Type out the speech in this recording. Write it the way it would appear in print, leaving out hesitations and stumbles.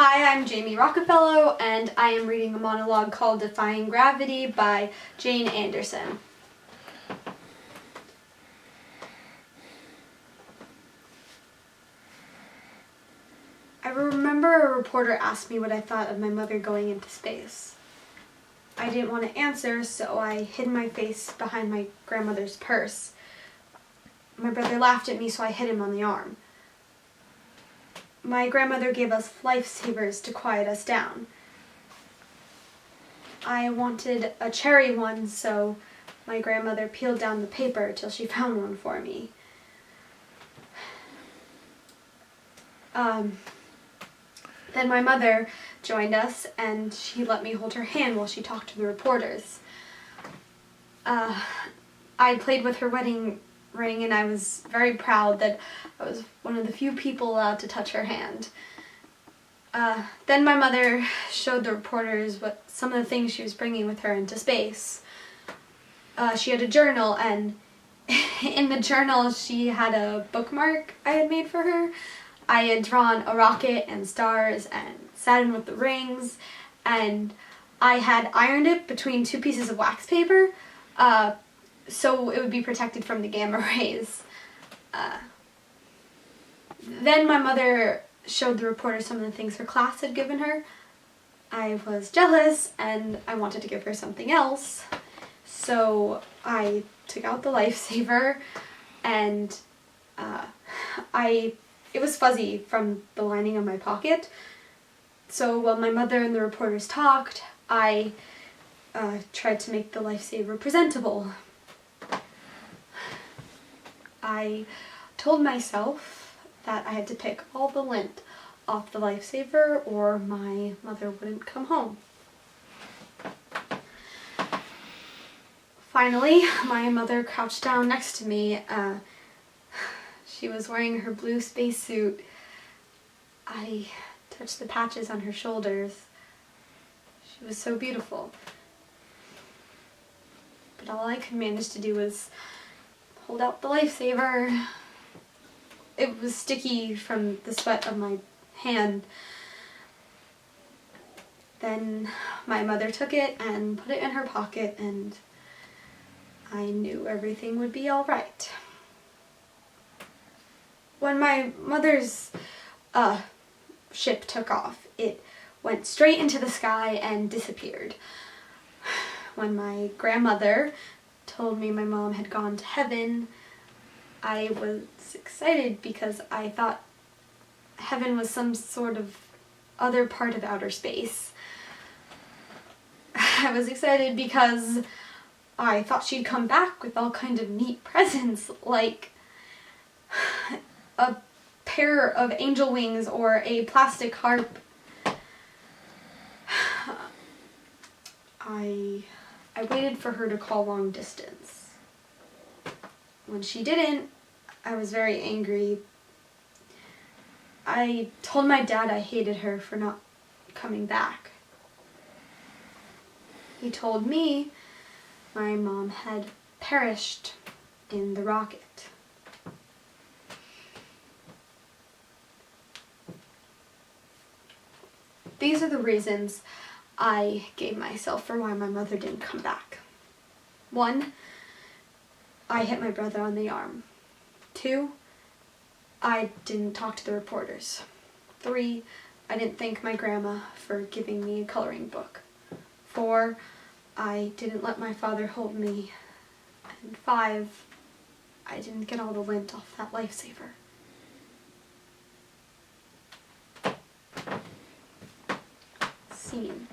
Hi, I'm Jaime Rockafellow, and I am reading a monologue called Defying Gravity by Jane Anderson. I remember a reporter asked me what I thought of my mother going into space. I didn't want to answer, so I hid my face behind my grandmother's purse. My brother laughed at me, so I hit him on the arm. My grandmother gave us lifesavers to quiet us down. I wanted a cherry one, so my grandmother peeled down the paper till she found one for me. Then my mother joined us, and she let me hold her hand while she talked to the reporters. I played with her wedding ring, and I was very proud that I was one of the few people allowed to touch her hand. Then my mother showed the reporters what some of the things she was bringing with her into space. She had a journal, and in the journal she had a bookmark I had made for her. I had drawn a rocket and stars and Saturn with the rings, and I had ironed it between two pieces of wax paper so it would be protected from the gamma rays. Then my mother showed the reporter some of the things her class had given her. I was jealous and I wanted to give her something else, so I took out the lifesaver and it was fuzzy from the lining of my pocket. So while my mother and the reporters talked, I tried to make the lifesaver presentable. I told myself that I had to pick all the lint off the lifesaver or my mother wouldn't come home. Finally, my mother crouched down next to me. She was wearing her blue spacesuit. I touched the patches on her shoulders. She was so beautiful. But all I could manage to do was hold out the lifesaver. It was sticky from the sweat of my hand. Then my mother took it and put it in her pocket, and I knew everything would be all right. When my mother's ship took off, it went straight into the sky and disappeared. When my grandmother told me my mom had gone to heaven, I was excited because I thought heaven was some sort of other part of outer space. I was excited because I thought she'd come back with all kind of neat presents, like a pair of angel wings or a plastic harp. I waited for her to call long distance. When she didn't, I was very angry. I told my dad I hated her for not coming back. He told me my mom had perished in the rocket. These are the reasons I gave myself for why my mother didn't come back. 1, I hit my brother on the arm. 2, I didn't talk to the reporters. 3, I didn't thank my grandma for giving me a coloring book. 4, I didn't let my father hold me. And 5, I didn't get all the lint off that lifesaver. Scene.